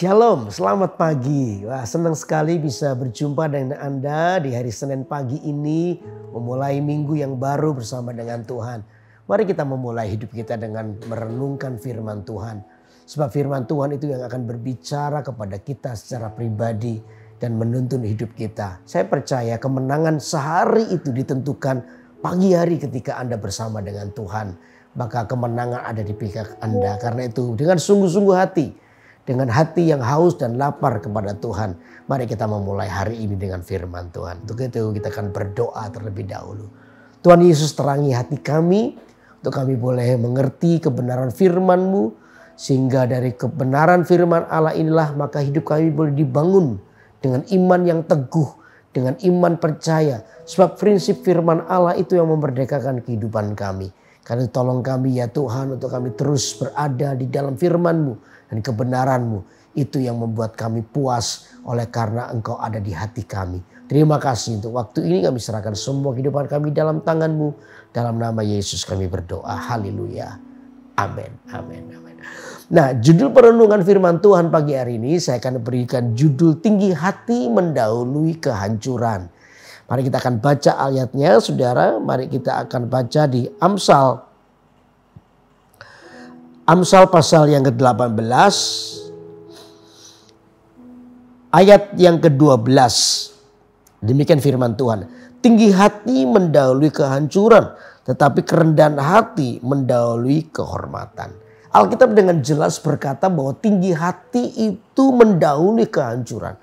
Shalom, selamat pagi. Wah, senang sekali bisa berjumpa dengan Anda di hari Senin pagi ini. Memulai minggu yang baru bersama dengan Tuhan. Mari kita memulai hidup kita dengan merenungkan firman Tuhan. Sebab firman Tuhan itu yang akan berbicara kepada kita secara pribadi dan menuntun hidup kita. Saya percaya kemenangan sehari itu ditentukan pagi hari ketika Anda bersama dengan Tuhan. Maka kemenangan ada di pihak Anda. Karena itu dengan sungguh-sungguh hati, dengan hati yang haus dan lapar kepada Tuhan, mari kita memulai hari ini dengan firman Tuhan. Untuk itu kita akan berdoa terlebih dahulu. Tuhan Yesus, terangi hati kami, untuk kami boleh mengerti kebenaran firman-Mu, sehingga dari kebenaran firman Allah inilah maka hidup kami boleh dibangun dengan iman yang teguh, dengan iman percaya. Sebab prinsip firman Allah itu yang memerdekakan kehidupan kami. Karena tolong kami ya Tuhan, untuk kami terus berada di dalam firman-Mu. Dan kebenaran-Mu itu yang membuat kami puas oleh karena Engkau ada di hati kami. Terima kasih untuk waktu ini, kami serahkan semua kehidupan kami dalam tangan-Mu. Dalam nama Yesus kami berdoa. Haleluya. Amin. Amin. Amin. Nah, judul perenungan firman Tuhan pagi hari ini saya akan berikan judul tinggi hati mendahului kehancuran. Mari kita akan baca ayatnya, saudara. Mari kita akan baca di Amsal pasal yang ke-18 ayat yang ke-12. Demikian firman Tuhan. Tinggi hati mendahului kehancuran, tetapi kerendahan hati mendahului kehormatan. Alkitab dengan jelas berkata bahwa tinggi hati itu mendahului kehancuran.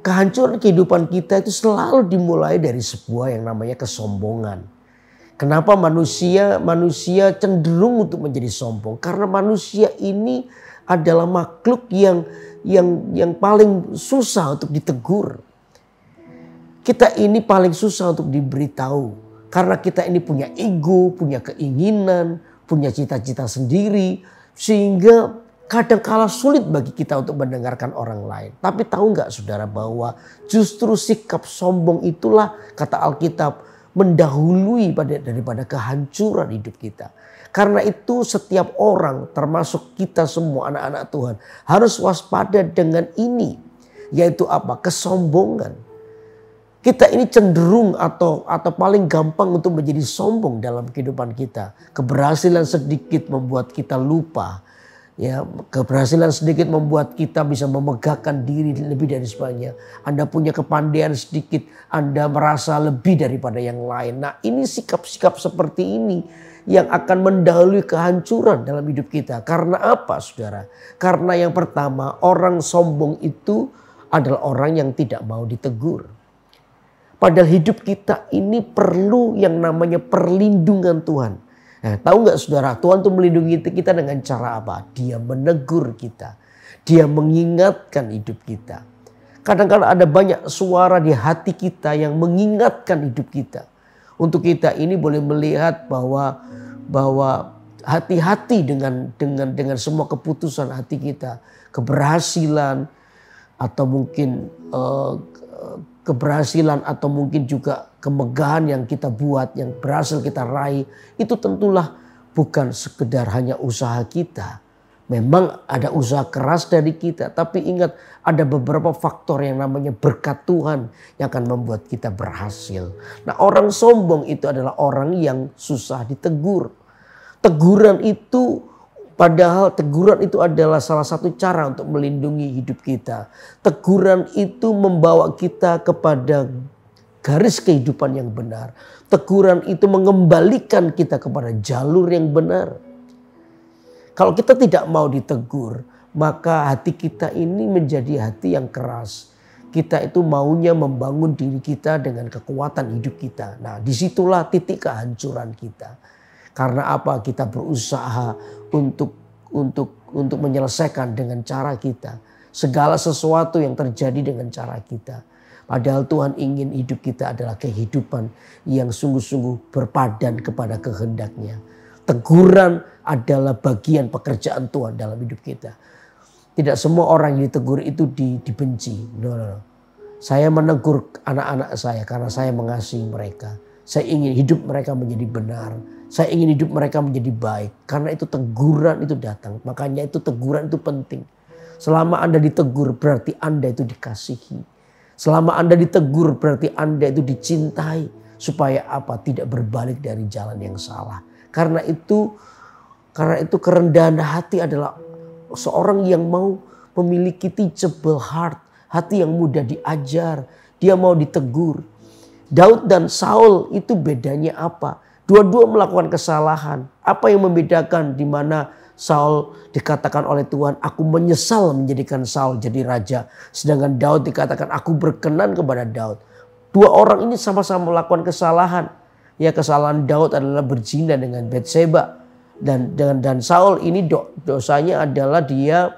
Kehancuran kehidupan kita itu selalu dimulai dari sebuah yang namanya kesombongan. Kenapa manusia cenderung untuk menjadi sombong? Karena manusia ini adalah makhluk yang paling susah untuk ditegur. Kita ini paling susah untuk diberitahu. Karena kita ini punya ego, punya keinginan, punya cita-cita sendiri. Sehingga kadang-kala sulit bagi kita untuk mendengarkan orang lain. Tapi tahu nggak saudara bahwa justru sikap sombong itulah, kata Alkitab, mendahului daripada kehancuran hidup kita. Karena itu setiap orang, termasuk kita semua anak-anak Tuhan, harus waspada dengan ini. Yaitu apa? Kesombongan. Kita ini cenderung atau paling gampang untuk menjadi sombong dalam kehidupan kita. Keberhasilan sedikit membuat kita lupa. Ya, keberhasilan sedikit membuat kita bisa memegahkan diri lebih dari sebagainya. Anda punya kepandaian sedikit, Anda merasa lebih daripada yang lain. Nah, ini sikap-sikap seperti ini yang akan mendahului kehancuran dalam hidup kita. Karena apa, saudara? Karena yang pertama, orang sombong itu adalah orang yang tidak mau ditegur. Padahal hidup kita ini perlu yang namanya perlindungan Tuhan. Nah, tahu nggak saudara, Tuhan tuh melindungi kita dengan cara apa? Dia menegur kita. Dia mengingatkan hidup kita. Kadang-kadang ada banyak suara di hati kita yang mengingatkan hidup kita. Untuk kita ini boleh melihat bahwa hati-hati dengan semua keputusan hati kita. Keberhasilan atau mungkin atau mungkin juga kemegahan yang kita buat, yang berhasil kita raih, itu tentulah bukan sekedar hanya usaha kita. Memang ada usaha keras dari kita, tapi ingat ada beberapa faktor yang namanya berkat Tuhan yang akan membuat kita berhasil. Nah, orang sombong itu adalah orang yang susah ditegur. Padahal teguran itu adalah salah satu cara untuk melindungi hidup kita. Teguran itu membawa kita kepada garis kehidupan yang benar. Teguran itu mengembalikan kita kepada jalur yang benar. Kalau kita tidak mau ditegur, maka hati kita ini menjadi hati yang keras. Kita itu maunya membangun diri kita dengan kekuatan hidup kita. Nah, disitulah titik kehancuran kita. Karena apa? Kita berusaha untuk menyelesaikan dengan cara kita. Segala sesuatu yang terjadi dengan cara kita. Padahal Tuhan ingin hidup kita adalah kehidupan yang sungguh-sungguh berpadan kepada kehendak-Nya. Teguran adalah bagian pekerjaan Tuhan dalam hidup kita. Tidak semua orang yang ditegur itu dibenci. No. Saya menegur anak-anak saya karena saya mengasihi mereka. Saya ingin hidup mereka menjadi benar. Saya ingin hidup mereka menjadi baik. Karena itu teguran itu datang. Makanya itu teguran itu penting. Selama Anda ditegur berarti Anda itu dikasihi. Selama Anda ditegur berarti Anda itu dicintai. Supaya apa? Tidak berbalik dari jalan yang salah. Karena itu kerendahan hati adalah seorang yang mau memiliki teachable heart. Hati yang mudah diajar. Dia mau ditegur. Daud dan Saul itu bedanya apa? Dua-dua melakukan kesalahan. Apa yang membedakan di mana Saul dikatakan oleh Tuhan, aku menyesal menjadikan Saul jadi raja. Sedangkan Daud dikatakan, aku berkenan kepada Daud. Dua orang ini sama-sama melakukan kesalahan. Ya, kesalahan Daud adalah berzina dengan Batseba. Dan Saul ini dosanya adalah dia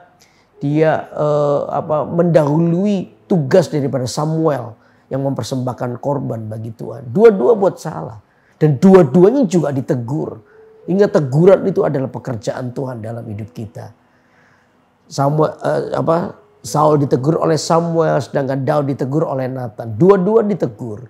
mendahului tugas daripada Samuel yang mempersembahkan korban bagi Tuhan. Dua-dua buat salah. Dan dua-duanya juga ditegur. Ingat, teguran itu adalah pekerjaan Tuhan dalam hidup kita. Saul ditegur oleh Samuel, sedangkan Daud ditegur oleh Nathan. Dua-dua ditegur.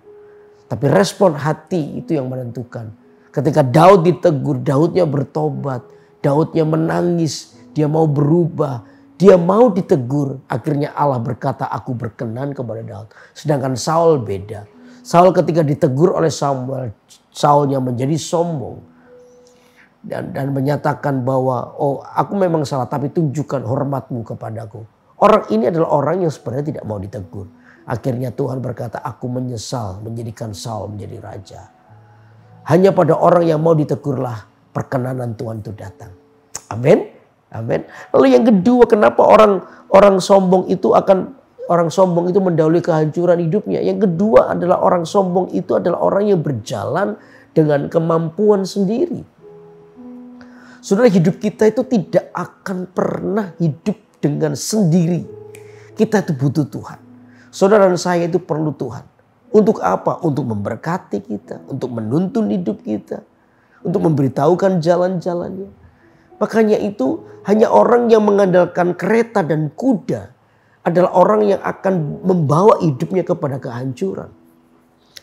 Tapi respon hati itu yang menentukan. Ketika Daud ditegur, Daudnya bertobat. Daudnya menangis, dia mau berubah. Dia mau ditegur. Akhirnya Allah berkata, aku berkenan kepada Daud. Sedangkan Saul beda. Saul ketika ditegur oleh Samuel, Saulnya menjadi sombong. Dan menyatakan bahwa aku memang salah tapi tunjukkan hormatmu kepadaku. Orang ini adalah orang yang sebenarnya tidak mau ditegur. Akhirnya Tuhan berkata, aku menyesal menjadikan Saul menjadi raja. Hanya pada orang yang mau ditegurlah perkenanan Tuhan itu datang. Amin. Amin. Lalu yang kedua, kenapa orang sombong itu mendahului kehancuran hidupnya? Yang kedua adalah orang sombong itu adalah orang yang berjalan dengan kemampuan sendiri. Saudara, hidup kita itu tidak akan pernah hidup dengan sendiri. Kita itu butuh Tuhan. Saudara dan saya itu perlu Tuhan. Untuk apa? Untuk memberkati kita. Untuk menuntun hidup kita. Untuk memberitahukan jalan-jalannya. Makanya itu hanya orang yang mengandalkan kereta dan kuda adalah orang yang akan membawa hidupnya kepada kehancuran.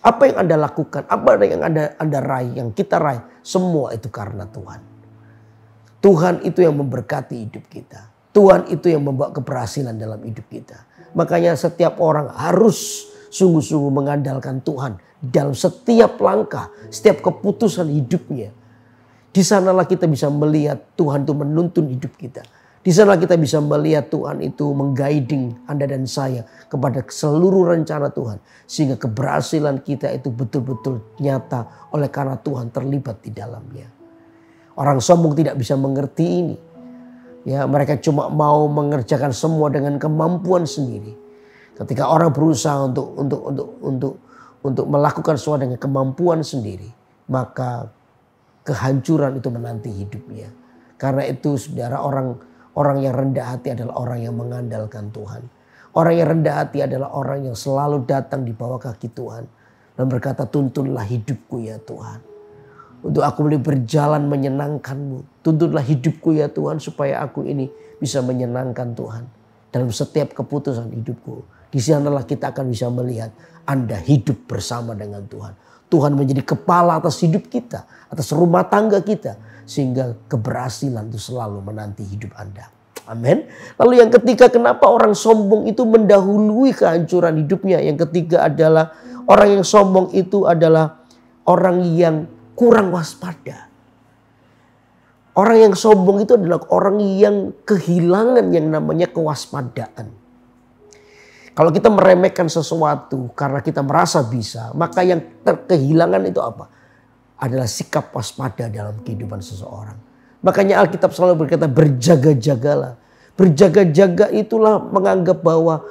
Apa yang Anda lakukan? Apa yang Anda raih? Yang kita raih? Semua itu karena Tuhan. Tuhan itu yang memberkati hidup kita. Tuhan itu yang membawa keberhasilan dalam hidup kita. Makanya setiap orang harus sungguh-sungguh mengandalkan Tuhan dalam setiap langkah, setiap keputusan hidupnya. Di sanalah kita bisa melihat Tuhan itu menuntun hidup kita. Di sana kita bisa melihat Tuhan itu mengguiding Anda dan saya kepada seluruh rencana Tuhan. Sehingga keberhasilan kita itu betul-betul nyata oleh karena Tuhan terlibat di dalamnya. Orang sombong tidak bisa mengerti ini. Ya, mereka cuma mau mengerjakan semua dengan kemampuan sendiri. Ketika orang berusaha untuk melakukan sesuatu dengan kemampuan sendiri, maka kehancuran itu menanti hidupnya. Karena itu, saudara, orang yang rendah hati adalah orang yang mengandalkan Tuhan. Orang yang rendah hati adalah orang yang selalu datang di bawah kaki Tuhan dan berkata, tuntunlah hidupku ya Tuhan. Untuk aku boleh berjalan menyenangkan-Mu. Tuntunlah hidupku ya Tuhan supaya aku ini bisa menyenangkan Tuhan. Dalam setiap keputusan hidupku. Di sanalah kita akan bisa melihat Anda hidup bersama dengan Tuhan. Tuhan menjadi kepala atas hidup kita. Atas rumah tangga kita. Sehingga keberhasilan itu selalu menanti hidup Anda. Amin. Lalu yang ketiga, kenapa orang sombong itu mendahului kehancuran hidupnya? Yang ketiga adalah orang yang sombong itu adalah orang yang kurang waspada. Orang yang sombong itu adalah orang yang kehilangan yang namanya kewaspadaan. Kalau kita meremehkan sesuatu karena kita merasa bisa, maka yang kehilangan itu apa? Adalah sikap waspada dalam kehidupan seseorang. Makanya Alkitab selalu berkata berjaga-jagalah. Berjaga-jaga itulah menganggap bahwa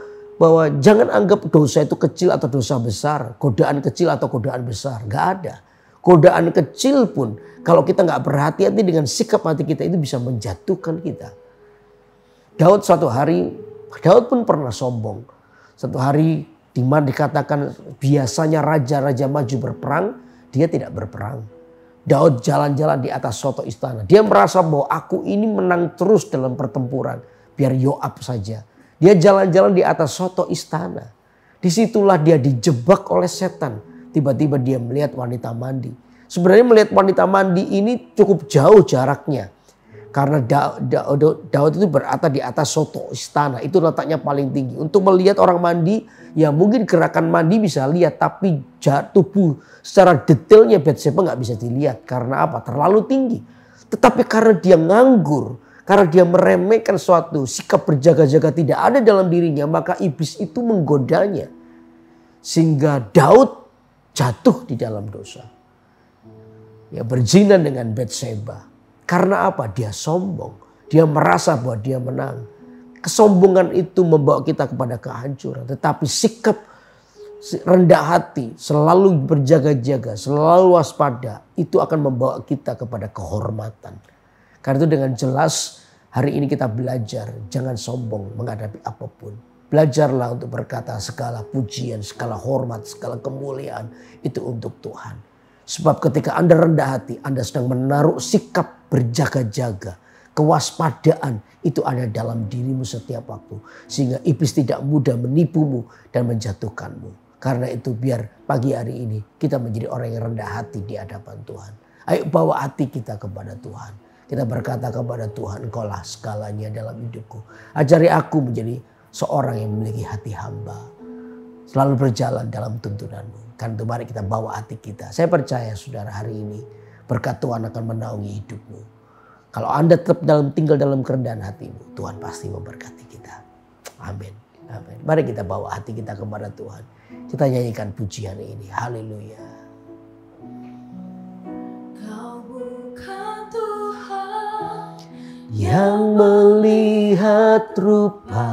jangan anggap dosa itu kecil atau dosa besar. Godaan kecil atau godaan besar. Gak ada. Godaan kecil pun kalau kita gak berhati-hati dengan sikap hati kita itu bisa menjatuhkan kita. Daud pun pernah sombong. Satu hari di mana dikatakan biasanya raja-raja maju berperang, dia tidak berperang. Daud jalan-jalan di atas soto istana. Dia merasa bahwa aku ini menang terus dalam pertempuran. Biar Yoab saja. Dia jalan-jalan di atas soto istana. Disitulah dia dijebak oleh setan. Tiba-tiba dia melihat wanita mandi. Sebenarnya melihat wanita mandi ini cukup jauh jaraknya. Karena Daud itu berada di atas soto istana. Itu letaknya paling tinggi. Untuk melihat orang mandi, ya mungkin gerakan mandi bisa lihat. Tapi tubuh secara detailnya Bathsheba nggak bisa dilihat. Karena apa? Terlalu tinggi. Tetapi karena dia nganggur, karena dia meremehkan suatu sikap berjaga-jaga tidak ada dalam dirinya, maka iblis itu menggodanya. Sehingga Daud jatuh di dalam dosa. Ya, berzina dengan Bathsheba. Karena apa? Dia sombong. Dia merasa bahwa dia menang. Kesombongan itu membawa kita kepada kehancuran. Tetapi sikap rendah hati, selalu berjaga-jaga, selalu waspada, itu akan membawa kita kepada kehormatan. Karena itu dengan jelas hari ini kita belajar jangan sombong menghadapi apapun. Belajarlah untuk berkata segala pujian, segala hormat, segala kemuliaan itu untuk Tuhan. Sebab ketika Anda rendah hati, Anda sedang menaruh sikap berjaga-jaga. Kewaspadaan itu ada dalam dirimu setiap waktu. Sehingga iblis tidak mudah menipumu dan menjatuhkanmu. Karena itu biar pagi hari ini kita menjadi orang yang rendah hati di hadapan Tuhan. Ayo bawa hati kita kepada Tuhan. Kita berkata kepada Tuhan, Engkaulah segalanya dalam hidupku. Ajari aku menjadi seorang yang memiliki hati hamba. Selalu berjalan dalam tuntunanmu. Karena itu mari kita bawa hati kita. Saya percaya saudara hari ini berkat Tuhan akan menaungi hidupmu. Kalau Anda tetap tinggal dalam kerendahan hatimu, Tuhan pasti memberkati kita. Amin. Amin. Mari kita bawa hati kita kepada Tuhan. Kita nyanyikan pujian ini. Haleluya. Kau bukan Tuhan yang melihat rupa,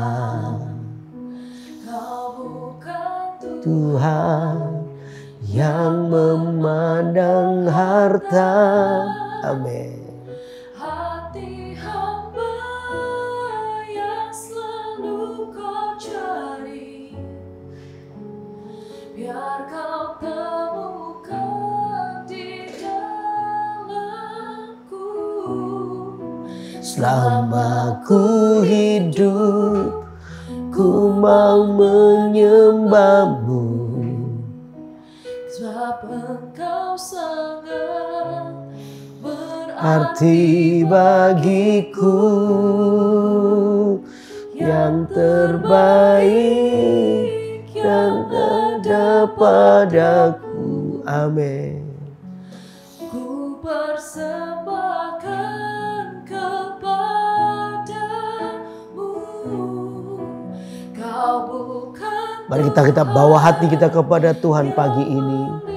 Kau bukan Tuhan yang memandang harta. Amin. hati hamba yang selalu kau cari. Biar kau temukan di dalamku. Selama ku hidup, ku mau menyembahmu. Sebab engkau sangat Arti bagiku yang terbaik yang ada padaku. Amin. ku persembahkan kepadamu. Kau bukan Mari kita bawa hati kita kepada Tuhan pagi ini.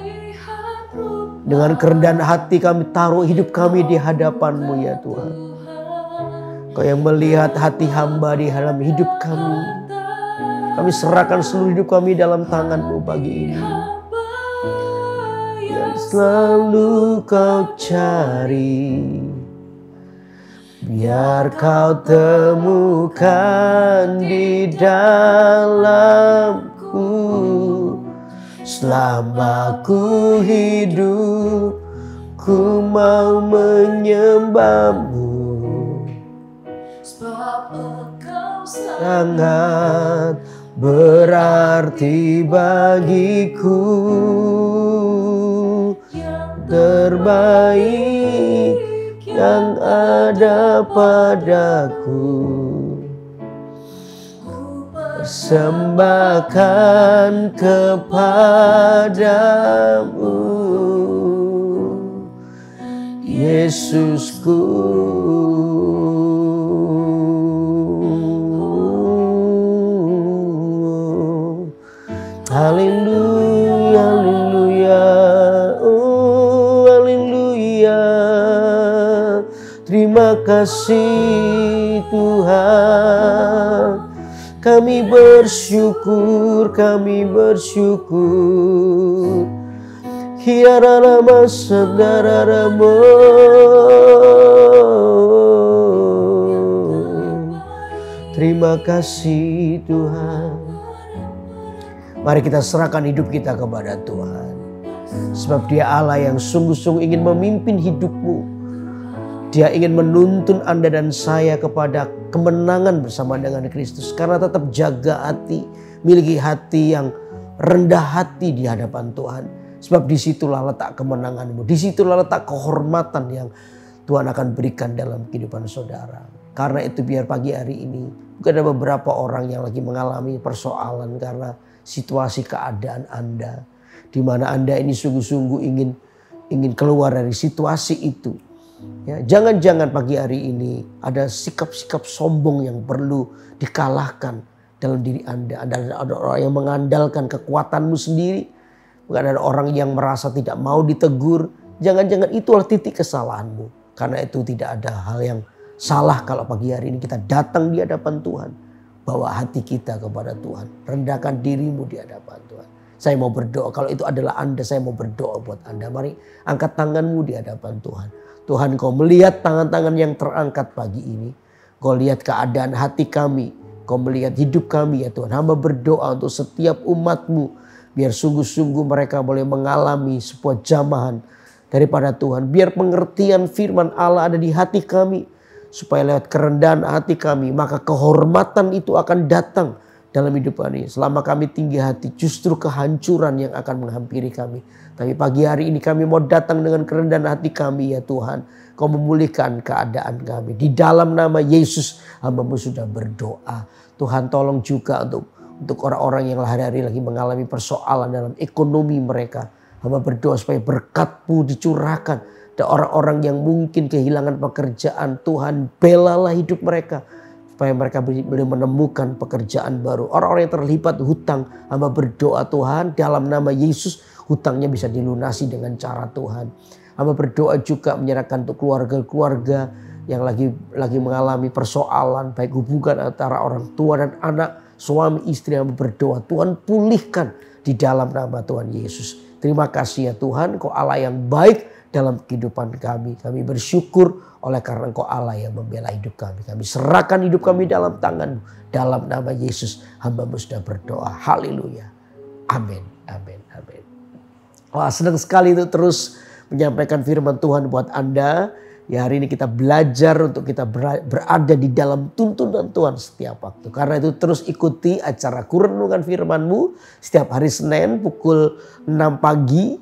Dengan kerendahan hati kami taruh hidup kami di hadapan-Mu ya Tuhan. Kau yang melihat hati hamba di dalam hidup kami. Kami serahkan seluruh hidup kami dalam tangan-Mu pagi ini. Yang selalu Kau cari. Biar Kau temukan di dalamku. Selama ku hidup, ku mau menyembahmu. sebab engkau Sangat berarti bagiku. Terbaik yang ada padaku. Persembahkan kepadamu, Yesusku. Haleluya, haleluya, oh haleluya. Terima kasih Tuhan. Kami bersyukur, kami bersyukur. Hiararama sadararamo. Terima kasih Tuhan. Mari kita serahkan hidup kita kepada Tuhan. Sebab Dia Allah yang sungguh-sungguh ingin memimpin hidupmu. Dia ingin menuntun Anda dan saya kepada kemenangan bersama dengan Kristus. Karena tetap jaga hati, miliki hati yang rendah hati di hadapan Tuhan. Sebab disitulah letak kemenanganmu, disitulah letak kehormatan yang Tuhan akan berikan dalam kehidupan saudara. Karena itu biar pagi hari ini mungkin ada beberapa orang yang lagi mengalami persoalan karena situasi keadaan Anda. Di mana Anda ini sungguh-sungguh ingin keluar dari situasi itu. Ya, jangan-jangan pagi hari ini ada sikap-sikap sombong yang perlu dikalahkan dalam diri Anda. Ada orang yang mengandalkan kekuatanmu sendiri. Bukan ada orang yang merasa tidak mau ditegur. Jangan-jangan itulah titik kesalahanmu. Karena itu tidak ada hal yang salah kalau pagi hari ini kita datang di hadapan Tuhan. Bawa hati kita kepada Tuhan. Rendahkan dirimu di hadapan Tuhan. Saya mau berdoa. Kalau itu adalah Anda, saya mau berdoa buat Anda. Mari angkat tanganmu di hadapan Tuhan. Tuhan, Kau melihat tangan-tangan yang terangkat pagi ini. Kau lihat keadaan hati kami. Kau melihat hidup kami ya Tuhan. Hamba berdoa untuk setiap umat-Mu. Biar sungguh-sungguh mereka boleh mengalami sebuah jamahan daripada Tuhan. Biar pengertian firman Allah ada di hati kami. Supaya lewat kerendahan hati kami, maka kehormatan itu akan datang dalam hidup kami. Selama kami tinggi hati, justru kehancuran yang akan menghampiri kami. Tapi pagi hari ini kami mau datang dengan kerendahan hati kami ya Tuhan. Kau memulihkan keadaan kami. Di dalam nama Yesus, hamba-Mu sudah berdoa. Tuhan tolong juga untuk orang-orang yang hari-hari lagi mengalami persoalan dalam ekonomi mereka. Hamba berdoa supaya berkat-Mu dicurahkan. Ada orang-orang yang mungkin kehilangan pekerjaan. Tuhan belalah hidup mereka. Supaya mereka boleh menemukan pekerjaan baru. Orang-orang yang terlibat hutang. Hamba berdoa Tuhan dalam nama Yesus. Hutangnya bisa dilunasi dengan cara Tuhan. Hamba berdoa juga menyerahkan untuk keluarga-keluarga yang lagi mengalami persoalan. Baik hubungan antara orang tua dan anak. Suami istri. Hamba berdoa Tuhan pulihkan di dalam nama Tuhan Yesus. Terima kasih ya Tuhan. Kau Allah yang baik dalam kehidupan kami. Kami bersyukur oleh karena Engkau Allah yang membela hidup kami. Kami serahkan hidup kami dalam tangan-Mu. Dalam nama Yesus hamba-Mu sudah berdoa. Haleluya. Amin. Amin. Amin. Wah, senang sekali itu terus menyampaikan firman Tuhan buat Anda. Ya, hari ini kita belajar untuk kita berada di dalam tuntunan Tuhan setiap waktu. Karena itu terus ikuti acara Kurenungan Firman-Mu setiap hari Senin pukul 6 pagi.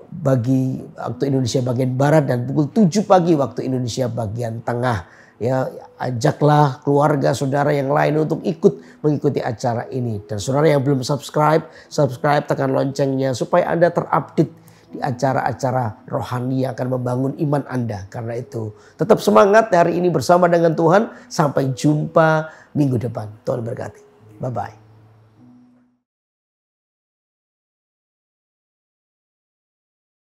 Bagi waktu Indonesia bagian Barat dan pukul 7 pagi waktu Indonesia bagian Tengah. Ya, ajaklah keluarga saudara yang lain untuk ikut mengikuti acara ini. Dan saudara yang belum subscribe, tekan loncengnya supaya Anda terupdate di acara-acara rohani yang akan membangun iman Anda. Karena itu tetap semangat hari ini bersama dengan Tuhan. Sampai jumpa minggu depan. Tuhan berkati. Bye-bye.